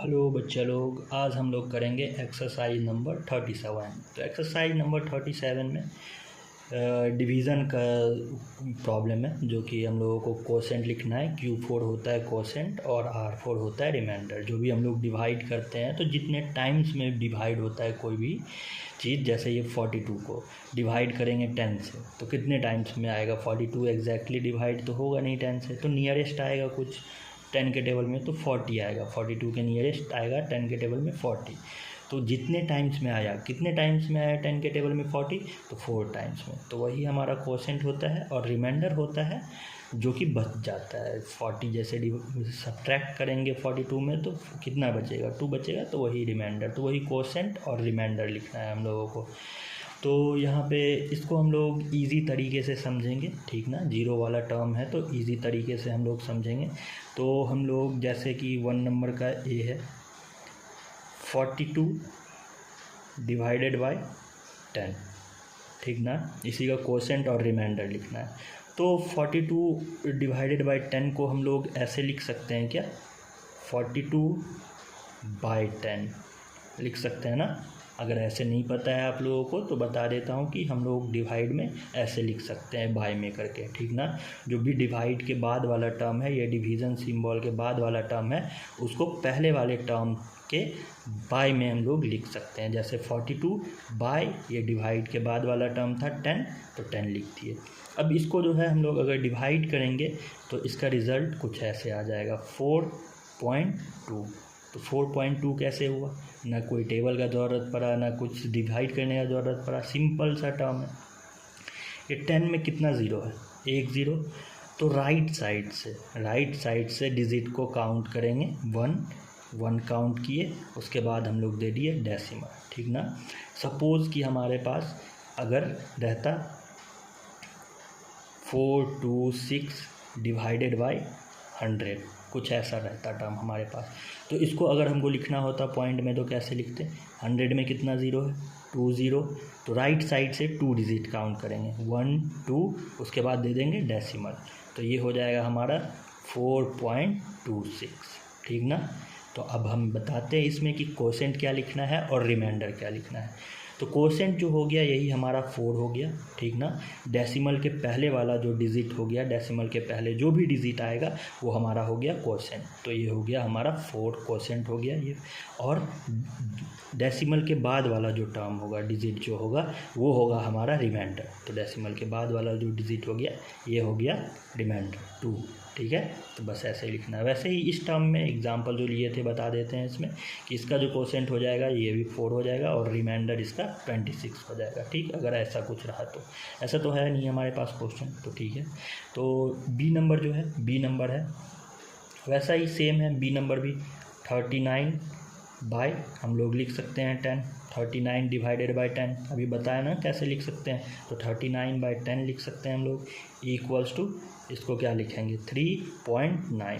Hello बच्चे लोग, आज हम लोग करेंगे एक्सरसाइज नंबर 37। तो एक्सरसाइज नंबर 37 में डिवीज़न का प्रॉब्लम है, जो कि हम लोगों को कोसेंट लिखना है। Q4 होता है कोसेंट और R4 होता है रिमाइंडर। जो भी हम लोग डिवाइड करते हैं, तो जितने टाइम्स में डिवाइड होता है कोई भी चीज़, जैसे ये 42 को डिवाइड करेंगे 10 से, तो कितने टाइम्स में आएगा। 42 एग्जैक्टली डिवाइड तो होगा नहीं 10 से, तो नियरेस्ट आएगा कुछ 10 के टेबल में तो 40 आएगा। 42 के नियरेस्ट आएगा 10 के टेबल में 40। तो जितने टाइम्स में आया, कितने टाइम्स में आया 10 के टेबल में 40, तो 4 टाइम्स में। तो वही हमारा कोसेंट होता है। और रिमाइंडर होता है जो कि बच जाता है। 40 जैसे सब्ट्रैक्ट करेंगे 42 में तो कितना बचेगा, 2 बचेगा, तो वही रिमाइंडर। तो वही कोसेंट और रिमाइंडर लिखना है हम लोगों को। तो यहाँ पे इसको हम लोग इजी तरीके से समझेंगे, ठीक ना। जीरो वाला टर्म है तो इजी तरीके से हम लोग समझेंगे। तो हम लोग जैसे कि 1 नंबर का ए है 42 डिवाइडेड बाय 10, ठीक ना। इसी का कोसेंट और रिमाइंडर लिखना है। तो 42 डिवाइडेड बाय 10 को हम लोग ऐसे लिख सकते हैं क्या, 42 बाय 10 लिख सकते हैं ना। अगर ऐसे नहीं पता है आप लोगों को तो बता देता हूँ कि हम लोग डिवाइड में ऐसे लिख सकते हैं, बाय में करके, ठीक ना। जो भी डिवाइड के बाद वाला टर्म है, ये डिवीज़न सिंबल के बाद वाला टर्म है, उसको पहले वाले टर्म के बाय में हम लोग लिख सकते हैं। जैसे 42 बाय, ये डिवाइड के बाद वाला टर्म था 10, तो 10 लिख दिए। अब इसको जो है हम लोग अगर डिवाइड करेंगे तो इसका रिज़ल्ट कुछ ऐसे आ जाएगा 4.2। तो 4.2 कैसे हुआ, ना कोई टेबल का ज़रूरत पड़ा, ना कुछ डिवाइड करने का ज़रूरत पड़ा, सिंपल सा टर्म है। ये 10 में कितना ज़ीरो है, 1 ज़ीरो। तो राइट साइड से डिजिट को काउंट करेंगे, 1 काउंट किए, उसके बाद हम लोग दे दिए डेसिमल, ठीक ना। सपोज़ कि हमारे पास अगर रहता 426 डिवाइडेड बाय 100, कुछ ऐसा रहता टर्म हमारे पास। तो इसको अगर हमको लिखना होता पॉइंट में तो कैसे लिखते, 100 में कितना ज़ीरो है, 2 ज़ीरो। तो राइट साइड से 2 डिजिट काउंट करेंगे, 1 2, उसके बाद दे देंगे डेसिमल। तो ये हो जाएगा हमारा 4.26, ठीक ना। तो अब हम बताते हैं इसमें कि कोसेंट क्या लिखना है और रिमाइंडर क्या लिखना है। तो कोसेंट जो हो गया यही हमारा 4 हो गया, ठीक ना। डेसिमल के पहले वाला जो डिजिट हो गया, डेसिमल के पहले जो भी डिजिट आएगा वो हमारा हो गया कोसेंट। तो ये हो गया हमारा 4 कोसेंट हो गया ये। और डेसिमल के बाद वाला जो टर्म होगा, डिजिट जो होगा, वो होगा हमारा रिमाइंडर। तो डेसिमल के बाद वाला जो डिजिट हो गया ये हो गया रिमाइंडर 2, ठीक है। तो बस ऐसे ही लिखना है। वैसे ही इस टर्म में एग्जांपल जो लिए थे बता देते हैं इसमें कि इसका जो कोसेंट हो जाएगा ये भी 4 हो जाएगा और रिमाइंडर इसका 26 हो जाएगा, ठीक। अगर ऐसा कुछ रहा तो, ऐसा तो है नहीं हमारे पास क्वेश्चन, तो ठीक है। तो बी नंबर जो है, बी नंबर है वैसा ही सेम है। बी नंबर भी 39 बाय हम लोग लिख सकते हैं 10, 39 डिवाइडेड बाय 10 अभी बताया ना कैसे लिख सकते हैं। तो 39 बाय 10 लिख सकते हैं हम लोग, इक्वल्स टू इसको क्या लिखेंगे 3.9।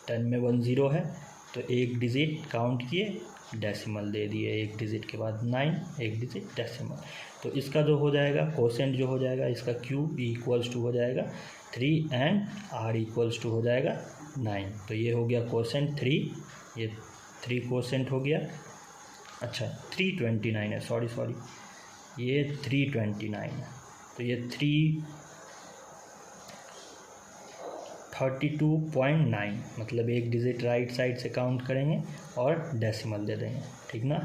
10 में 1 ज़ीरो है तो एक डिजिट काउंट किए, डेसिमल दे दिए, एक डिजिट के बाद 9, एक डिजिट डेसिमल। तो इसका जो हो जाएगा कोसेंट जो हो जाएगा, इसका क्यूब इक्वल्स टू हो जाएगा 3 एंड आर इक्वल्स टू हो जाएगा 9। तो ये हो गया कोसेंट 3, ये 3 कोसेंट हो गया। अच्छा 329 है, सॉरी ये 329 है। तो ये 32.9, मतलब एक डिजिट राइट साइड से काउंट करेंगे और डेसिमल दे देंगे, ठीक ना।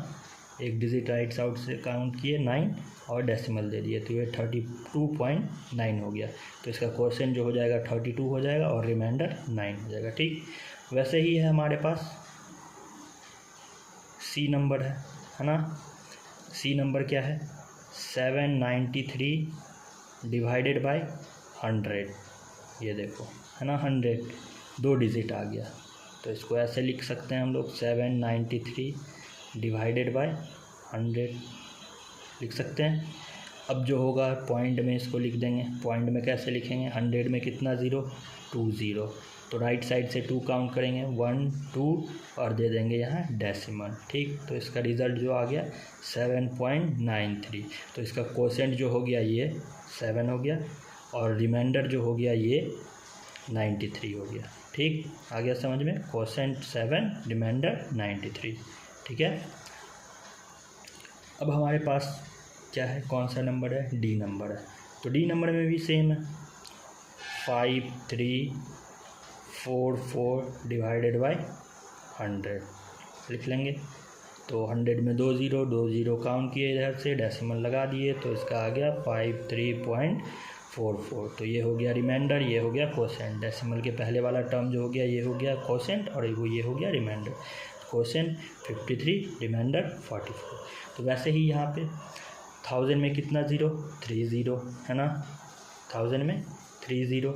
एक डिजिट राइट साइड से काउंट किए 9 और डेसिमल दे दिए, तो ये 32.9 हो गया। तो इसका कोसेंट जो हो जाएगा 32 हो जाएगा और रिमाइंडर 9 हो जाएगा, ठीक। वैसे ही है हमारे पास सी नंबर है ना। सी नंबर क्या है, 793 डिवाइडेड बाय 100, ये देखो है ना, 100 2 डिजिट आ गया। तो इसको ऐसे लिख सकते हैं हम लोग, 793 डिवाइडेड बाय 100 लिख सकते हैं। अब जो होगा पॉइंट में इसको लिख देंगे, पॉइंट में कैसे लिखेंगे, 100 में कितना ज़ीरो, 2 ज़ीरो। तो राइट साइड से 2 काउंट करेंगे, 1 2 और दे देंगे यहाँ डेसिमल, ठीक। तो इसका रिज़ल्ट जो आ गया 7.93। तो इसका कोसेंट जो हो गया ये 7 हो गया और रिमाइंडर जो हो गया ये 93 हो गया। ठीक, आ गया समझ में। Quotient 7, reminder 93। ठीक है, अब हमारे पास क्या है, कौन सा नंबर है, डी नंबर है। तो डी नंबर में भी सेम है, 5, 3, 4, 4 डिवाइडेड बाई 100 लिख लेंगे। तो 100 में 2 ज़ीरो काउंट किए, इधर से डेसिमल लगा दिए, तो इसका आ गया 53.44। तो ये हो गया रिमाइंडर, ये हो गया कोसेंट। डेसिमल के पहले वाला टर्म जो हो गया ये हो गया कोसेंट, और ये हो गया रिमाइंडर। Quotient 53, reminder 44। तो वैसे ही यहाँ पे 1000 में कितना ज़ीरो, 3 ज़ीरो है ना, 1000 में 3 ज़ीरो,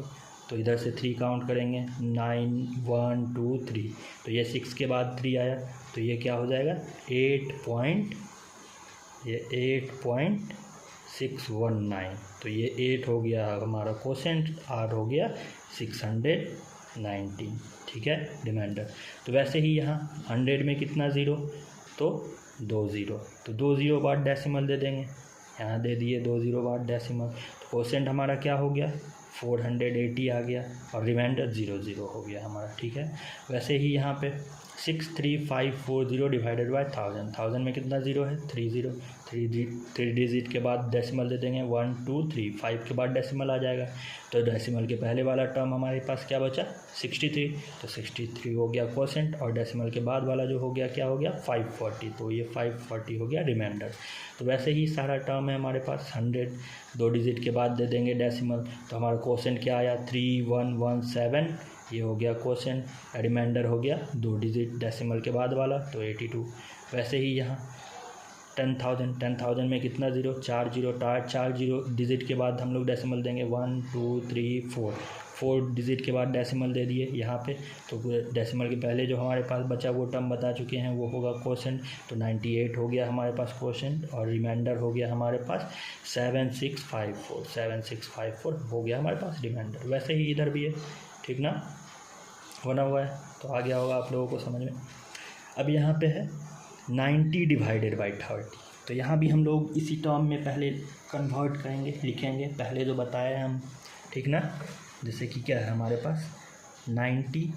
तो इधर से 3 काउंट करेंगे, 9, 1, 2, 3। तो ये 6 के बाद 3 आया, तो ये क्या हो जाएगा, 8.619। तो ये 8 हो गया हमारा कोसेंट, R हो गया 619। ठीक है, रिमाइंडर। तो वैसे ही यहाँ 100 में कितना ज़ीरो, तो 2 ज़ीरो, तो 2 ज़ीरो बाद डेसिमल दे देंगे, यहाँ दे दिए 2 ज़ीरो बाद डेसिमल। तो कोसेंट हमारा क्या हो गया, 480 आ गया, और रिमाइंडर 0 हो गया हमारा। ठीक है, वैसे ही यहाँ पे 63540 डिवाइडेड बाई 1000 में कितना ज़ीरो है, 3 ज़ीरो, 3 डिजिट के बाद डेसिमल दे देंगे, 1, 2, 3, 5 के बाद डेसिमल आ जाएगा। तो डेसिमल के पहले वाला टर्म हमारे पास क्या बचा, 63। तो 63 हो गया कोसेंट, और डेसिमल के बाद वाला जो हो गया क्या हो गया, 540। तो ये 540 हो गया रिमाइंडर। तो वैसे ही सारा टर्म है हमारे पास 100, 2 डिजिट के बाद दे देंगे डेसिमल, तो हमारा कोसेंट क्या आया, 3117। ये हो गया कोसेंट, रिमाइंडर हो गया 2 डिजिट डेसिमल के बाद वाला, तो 82। वैसे ही यहाँ 10,000 में कितना ज़ीरो, 4 जीरो डिजिट के बाद हम लोग डेसिमल देंगे, 1, 2, 3, 4 डिजिट के बाद डेसिमल दे दिए यहाँ पे। तो डेसिमल के पहले जो हमारे पास बचा वो टर्म बता चुके हैं, वो होगा कोसेंट। तो 98 हो गया हमारे पास कोसेंट, और रिमाइंडर हो गया हमारे पास 7654 हो गया हमारे पास रिमाइंडर। वैसे ही इधर भी है, ठीक ना, बना हुआ है, तो आ गया होगा आप लोगों को समझ में। अब यहाँ पे है 90 डिवाइडेड बाई 30। तो यहाँ भी हम लोग इसी टर्म में पहले कन्वर्ट करेंगे, लिखेंगे पहले जो बताया है हम, ठीक ना। जैसे कि क्या है हमारे पास 90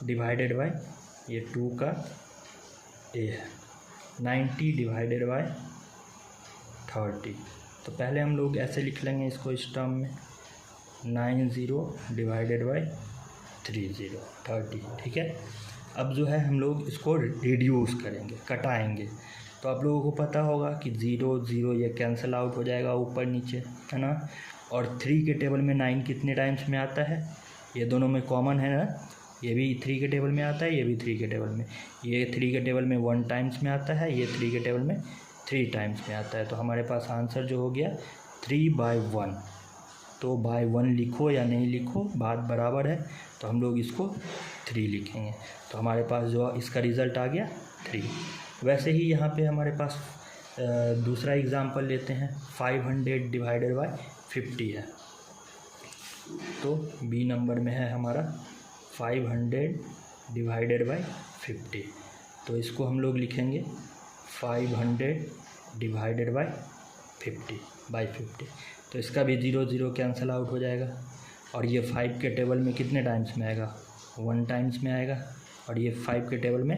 डिवाइडेड बाई, ये 2 का ए है, 90 डिवाइडेड बाई 30। तो पहले हम लोग ऐसे लिख लेंगे इसको इस टर्म में, 90 डिवाइडेड बाई 30। ठीक है, अब जो है हम लोग इसको रिड्यूस करेंगे, कटाएंगे। तो आप लोगों को पता होगा कि 0 ये कैंसिल आउट हो जाएगा ऊपर नीचे, है ना। और 3 के टेबल में 9 कितने टाइम्स में आता है, ये दोनों में कॉमन है ना, ये भी 3 के टेबल में आता है, ये भी 3 के टेबल में, ये 3 के टेबल में 1 टाइम्स में आता है, ये 3 के टेबल में 3 टाइम्स में आता है। तो हमारे पास आंसर जो हो गया 3/1। तो बाय 1 लिखो या नहीं लिखो, बात बराबर है, तो हम लोग इसको 3 लिखेंगे। तो हमारे पास जो इसका रिज़ल्ट आ गया 3। वैसे ही यहाँ पे हमारे पास दूसरा एग्ज़ाम्पल लेते हैं, 500 डिवाइडेड बाय 50 है। तो बी नंबर में है हमारा 500 डिवाइडेड बाय 50। तो इसको हम लोग लिखेंगे 500 डिवाइडेड बाय 50। तो इसका भी 0 कैंसिल आउट हो जाएगा, और ये 5 के टेबल में कितने टाइम्स में आएगा, 1 टाइम्स में आएगा, और ये 5 के टेबल में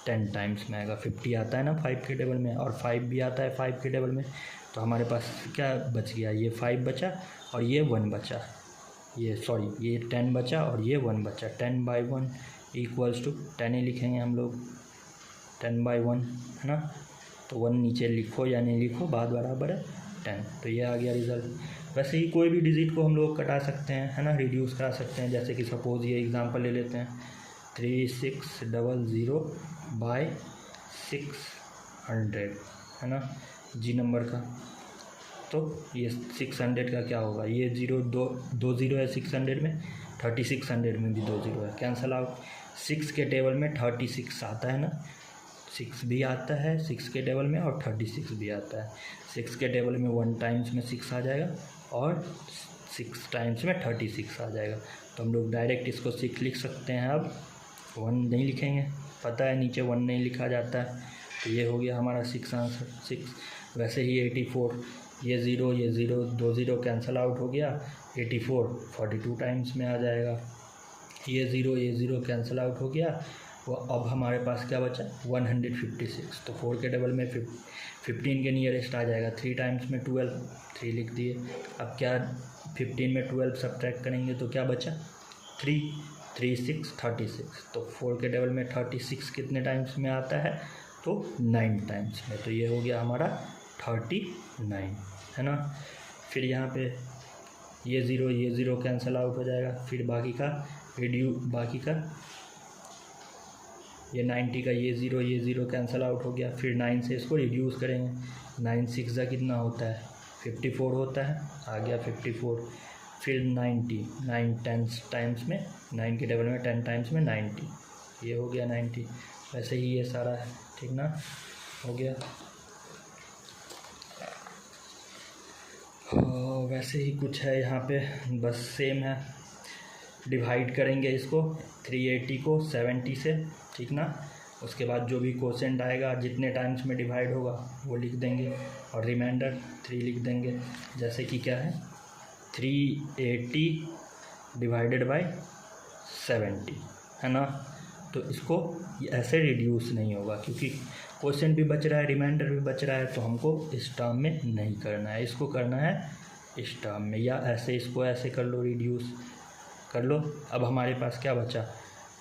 10 टाइम्स में आएगा। 50 आता है ना 5 के टेबल में, और 5 भी आता है 5 के टेबल में। तो हमारे पास क्या बच गया, ये 5 बचा और ये 1 बचा, ये 10 बचा और ये 1 बचा। 10/1 इक्वल्स टू 10 ही लिखेंगे हम लोग, 10/1 है ना। तो 1 नीचे लिखो या नहीं लिखो, बात बराबर है, 10। तो ये आ गया रिज़ल्ट। वैसे ही कोई भी डिजिट को हम लोग कटा सकते हैं, है ना, रिड्यूस करा सकते हैं। जैसे कि सपोज़ ये एग्जांपल ले लेते हैं, 3600/600 है ना, जी नंबर का। तो ये 600 का क्या होगा, ये 2 ज़ीरो है 600 में, 3600 में भी 2 ज़ीरो है, कैंसल आउट। 6 के टेबल में 36 आता है ना, 6 भी आता है 6 के टेबल में, और 36 भी आता है। 6 के टेबल में 1 टाइम्स में 6 आ जाएगा, और 6 टाइम्स में 36 आ जाएगा। तो हम लोग डायरेक्ट इसको 6 लिख सकते हैं। अब 1 नहीं लिखेंगे, पता है नीचे 1 नहीं लिखा जाता है। तो ये हो गया हमारा 6 आंसर, 6। वैसे ही 84, ये 0 2 ज़ीरो कैंसिल आउट हो गया, 84 42 टाइम्स में आ जाएगा। ये ज़ीरो कैंसिल आउट हो गया। वो अब हमारे पास क्या बचा 156। तो 4 के डबल में 15 के नियरेस्ट आ जाएगा। 3 टाइम्स में 12, 3 लिख दिए। अब क्या 15 में 12 सब्ट्रैक्ट करेंगे तो क्या बचा 3, 3 6 36। तो 4 के डबल में 36 कितने टाइम्स में आता है तो 9 टाइम्स में। तो ये हो गया हमारा 39 है ना। फिर यहाँ पे ये ज़ीरो कैंसिल आउट हो जाएगा। फिर बाकी का ये 90 का ये ज़ीरो कैंसिल आउट हो गया। फिर 9 से इसको रिड्यूस करेंगे। 9 6 का कितना होता है 54 होता है, आ गया 54। फिर 90, 9 10 टाइम्स में 9 के डबल में 10 टाइम्स में 90, ये हो गया 90। वैसे ही ये सारा है, ठीक ना, हो गया। वैसे ही कुछ है यहाँ पे, बस सेम है। डिवाइड करेंगे इसको 380 को 70 से, ठीक ना। उसके बाद जो भी कोसेंट आएगा जितने टाइम्स में डिवाइड होगा वो लिख देंगे और रिमाइंडर 3 लिख देंगे। जैसे कि क्या है 380 डिवाइडेड बाय 70 है ना। तो इसको ऐसे रिड्यूस नहीं होगा क्योंकि कोसेंट भी बच रहा है, रिमाइंडर भी बच रहा है, तो हमको इस टर्म में नहीं करना है, इसको करना है इस टर्म में। या ऐसे इसको ऐसे कर लो, रिड्यूस कर लो। अब हमारे पास क्या बचा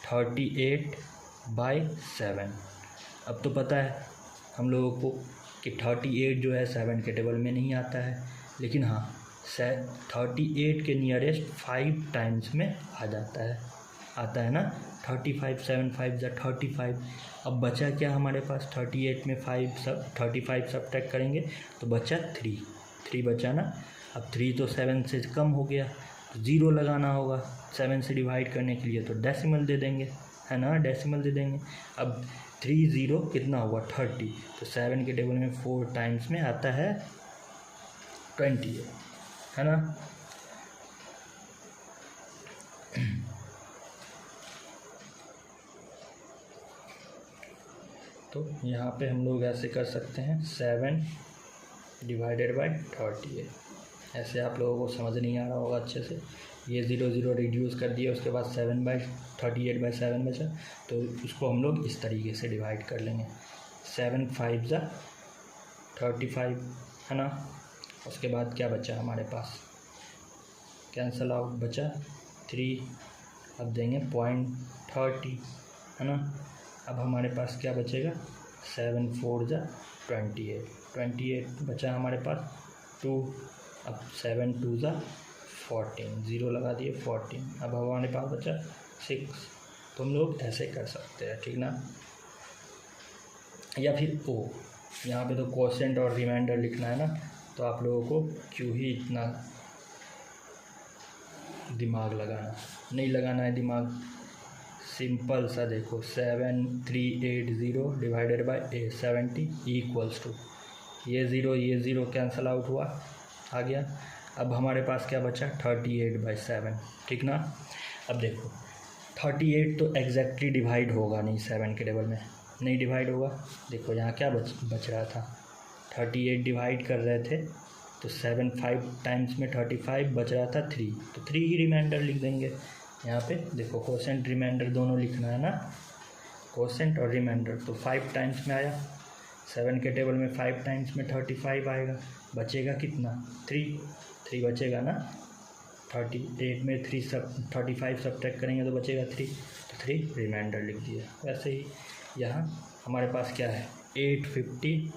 38/7। अब तो पता है हम लोगों को कि 38 जो है 7 के टेबल में नहीं आता है, लेकिन हाँ 38 के नियरेस्ट 5 टाइम्स में आ जाता है, आता है ना। 35 7 5 जा 35। अब बचा क्या हमारे पास 38 में 35 सब्ट्रैक्ट करेंगे तो बचा 3 बचा ना। अब 3 तो 7 से कम हो गया तो 0 लगाना होगा 7 से डिवाइड करने के लिए, तो डेसिमल दे देंगे, है ना, डेसिमल दे देंगे। अब 30 कितना हुआ 30, तो 7 के टेबल में 4 टाइम्स में आता है 20, है ना। तो यहाँ पे हम लोग ऐसे कर सकते हैं 7 डिवाइडेड बाय 38। ऐसे आप लोगों को समझ नहीं आ रहा होगा अच्छे से। ये 0 रिड्यूस कर दिया, उसके बाद 7/38/7 बचा, तो उसको हम लोग इस तरीके से डिवाइड कर लेंगे। 7 5 जा 35 है ना। उसके बाद क्या बचा हमारे पास कैंसल आउट बचा 3। अब देंगे 0.30 है ना। अब हमारे पास क्या बचेगा 7 4 जा 28 बचा हमारे पास 2। अब 7 2 जा 14, 0 लगा दिए 14। अब हमारे पास बचा 6। तो हम लोग ऐसे कर सकते हैं, ठीक ना। या फिर ओ, यहाँ पे तो कोसेंट और रिमाइंडर लिखना है ना, तो आप लोगों को क्यों ही इतना दिमाग लगाना, नहीं लगाना है दिमाग। सिंपल सा देखो 7380 डिवाइडेड बाय 70 इक्वल्स टू ये ज़ीरो कैंसिल आउट हुआ, आ गया। अब हमारे पास क्या बचा 38/7, ठीक ना। अब देखो 38 तो एग्जैक्टली डिवाइड होगा नहीं 7 के टेबल में, नहीं डिवाइड होगा। देखो यहाँ क्या बच रहा था 38 डिवाइड कर रहे थे तो 7 5 टाइम्स में 35 बच रहा था 3, तो 3 ही रिमाइंडर लिख देंगे। यहाँ पे देखो कोसेंट रिमाइंडर दोनों लिखना है ना, कोसेंट और रिमाइंडर। तो 5 टाइम्स में आया 7 के टेबल में 5 टाइम्स में 35 आएगा, बचेगा कितना 3 बचेगा ना। 38 में 35 सब्ट्रैक्ट करेंगे तो बचेगा 3, तो 3 रिमाइंडर लिख दिया। वैसे ही यहाँ हमारे पास क्या है 850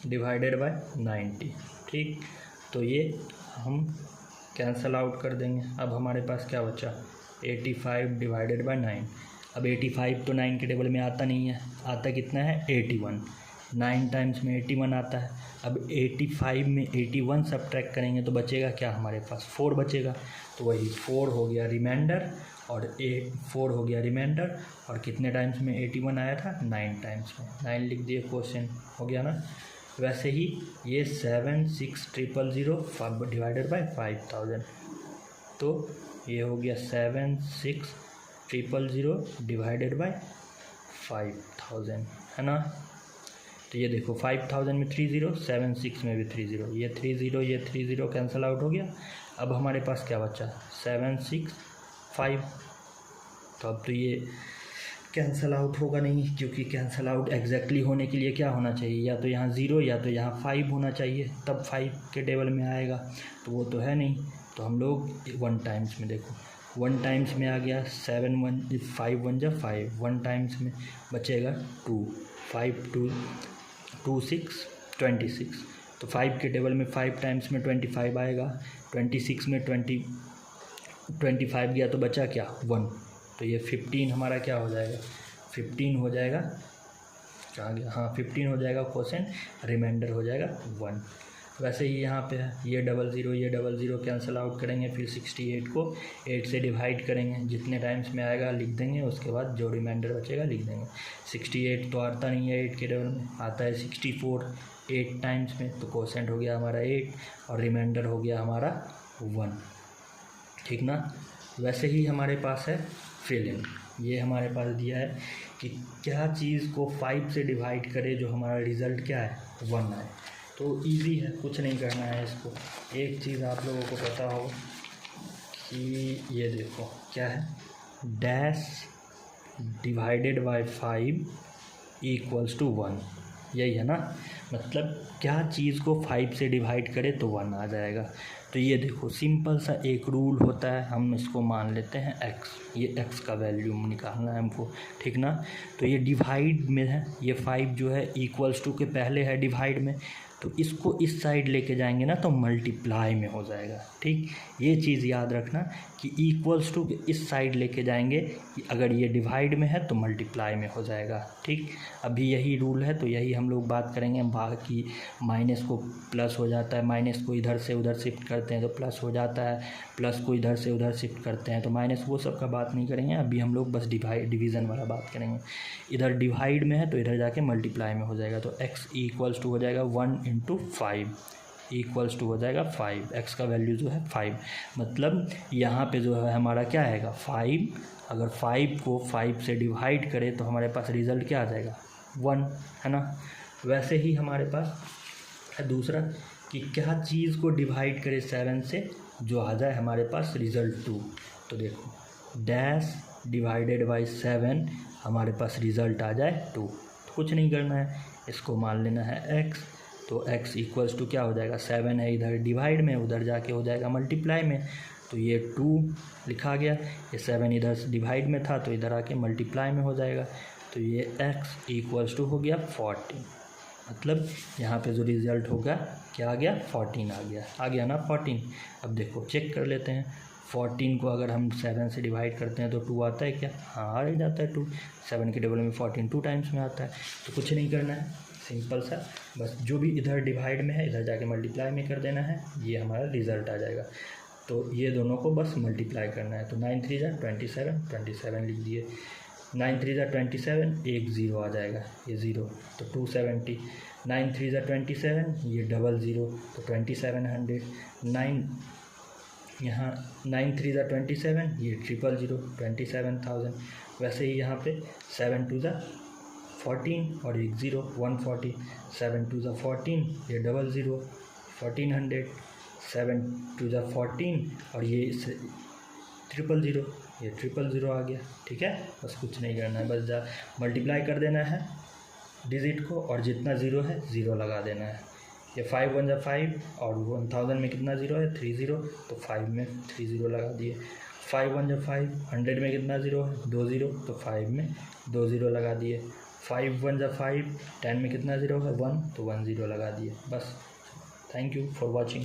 डिवाइडेड बाय 90, ठीक। तो ये हम कैंसल आउट कर देंगे। अब हमारे पास क्या बचा 85 डिवाइडेड बाय 9। अब 85 तो 9 के टेबल में आता नहीं है, आता कितना है 81। 9 टाइम्स में 81 आता है। अब 85 में 81 सब्ट्रैक्ट करेंगे तो बचेगा क्या हमारे पास 4 बचेगा। तो वही 4 हो गया रिमाइंडर और 4 हो गया रिमाइंडर, और कितने टाइम्स में 81 आया था 9 टाइम्स में, 9 लिख दिए, क्वेश्चन हो गया ना। वैसे ही ये 76000 डिवाइडेड बाय 5000, तो ये हो गया 76000 डिवाइडेड बाय 5000, है ना। तो ये देखो 5000 में 3 0, 76 में भी 3 0, ये 3 0 कैंसिल आउट हो गया। अब हमारे पास क्या बचा 7 6 5। तो अब तो ये कैंसल आउट होगा नहीं, क्योंकि कैंसल आउट एग्जैक्टली होने के लिए क्या होना चाहिए, या तो यहाँ 0 या तो यहाँ 5 होना चाहिए, तब 5 के टेबल में आएगा। तो वो तो है नहीं, तो हम लोग 1 टाइम्स में देखो 1 टाइम्स में आ गया 7 1 5 1 जा 5, 1 टाइम्स में बचेगा 2 5 2 2 6 26। तो 5 के टेबल में 5 टाइम्स में 25 आएगा, 26 में 25 गया तो बचा क्या 1। तो ये 15 हमारा क्या हो जाएगा 15 हो जाएगा, कहाँ गया, हाँ 15 हो जाएगा क्वोशेंट, रिमाइंडर हो जाएगा 1। वैसे ही यहाँ पे है ये 00 कैंसिल आउट करेंगे, फिर 68 को 8 से डिवाइड करेंगे, जितने टाइम्स में आएगा लिख देंगे, उसके बाद जो रिमाइंडर बचेगा लिख देंगे। 68 तो आता नहीं है 8 के टेबल में, आता है 64 8 टाइम्स में, तो क्वोशेंट हो गया हमारा 8 और रिमाइंडर हो गया हमारा 1, ठीक ना। वैसे ही हमारे पास है फिल इन, ये हमारे पास दिया है कि क्या चीज़ को 5 से डिवाइड करे जो हमारा रिज़ल्ट क्या है 1 आए। तो इजी है, कुछ नहीं करना है इसको। एक चीज़ आप लोगों को पता हो कि ये देखो क्या है, dash divided by 5 equals to 1, यही है ना। मतलब क्या चीज़ को 5 से डिवाइड करे तो 1 आ जाएगा। तो ये देखो सिंपल सा एक रूल होता है, हम इसको मान लेते हैं x, ये x का वैल्यू निकालना है हमको, ठीक ना। तो ये डिवाइड में है, ये 5 जो है इक्वल्स टू के पहले है डिवाइड में, तो इसको इस साइड लेके जाएंगे ना तो मल्टीप्लाई में हो जाएगा, ठीक। ये चीज़ याद रखना कि इक्वल्स टू इस साइड लेके जाएंगे, अगर ये डिवाइड में है तो मल्टीप्लाई में हो जाएगा, ठीक। अभी यही रूल है, तो यही हम लोग बात करेंगे। बाकी माइनस को प्लस हो जाता है, माइनस को इधर से उधर शिफ्ट करते हैं तो प्लस हो जाता है, प्लस को इधर से उधर शिफ्ट करते हैं तो माइनस, वो सब का बात नहीं करेंगे। अभी हम लोग बस डिवीज़न वाला बात करेंगे। इधर डिवाइड में है तो इधर जाके मल्टीप्लाई में हो जाएगा, तो x इक्वल्स टू हो जाएगा 1 × 5 इक्वल्स टू हो जाएगा 5, x का वैल्यू जो है 5। मतलब यहाँ पे जो है हमारा क्या आएगा 5, अगर 5 को 5 से डिवाइड करें तो हमारे पास रिज़ल्ट क्या आ जाएगा 1, है ना। वैसे ही हमारे पास है दूसरा कि क्या चीज़ को डिवाइड करें 7 से जो आ जाए हमारे पास रिज़ल्ट 2। तो देखो डैश डिवाइडेड बाय 7 हमारे पास रिज़ल्ट आ जाए 2। तो कुछ नहीं करना है, इसको मान लेना है x, तो x इक्वल्स टू क्या हो जाएगा 7 है इधर डिवाइड में, उधर जाके हो जाएगा मल्टीप्लाई में, तो ये 2 लिखा गया, ये 7 इधर डिवाइड में था तो इधर आके मल्टीप्लाई में हो जाएगा, तो ये x इक्वल्स टू हो गया 14। मतलब यहाँ पे जो रिज़ल्ट होगा क्या आ गया 14 आ गया ना 14। अब देखो चेक कर लेते हैं, 14 को अगर हम 7 से डिवाइड करते हैं तो 2 आता है क्या, हाँ आ जाता है 2, 7 के टेबल में 14 2 टाइम्स में आता है। तो कुछ नहीं करना है, सिंपल सा, बस जो भी इधर डिवाइड में है इधर जाके मल्टीप्लाई में कर देना है, ये हमारा रिज़ल्ट आ जाएगा। तो ये दोनों को बस मल्टीप्लाई करना है, तो 9 3 जा 27 लिख दिए, 9 3 जा 27, एक 0 आ जाएगा, ये 0, तो 270, 9 3 जा 27, ये 00, तो 2700, 9 यहाँ 9 3 जा 27, ये 000, 27,000। वैसे ही यहाँ पे 7 2 जा 14 और एक 0, 140, 7 2 जा 14, ये 00, 1400, 7 2 जा 14 और ये 000, ये 000 आ गया, ठीक है। बस कुछ नहीं करना है, बस मल्टीप्लाई कर देना है डिजिट को और जितना 0 है 0 लगा देना है। ये 5 1 जा 5 और 1000 में कितना 0 है 30, तो 5 में 30 लगा दिए। 5 1 जा 5, 100 में कितना 0 है 20, तो 5 में 20 लगा दिए। 5 1 जा 5, 10 में कितना 0 है 1, तो 10 लगा दिए। बस, थैंक यू फॉर वॉचिंग।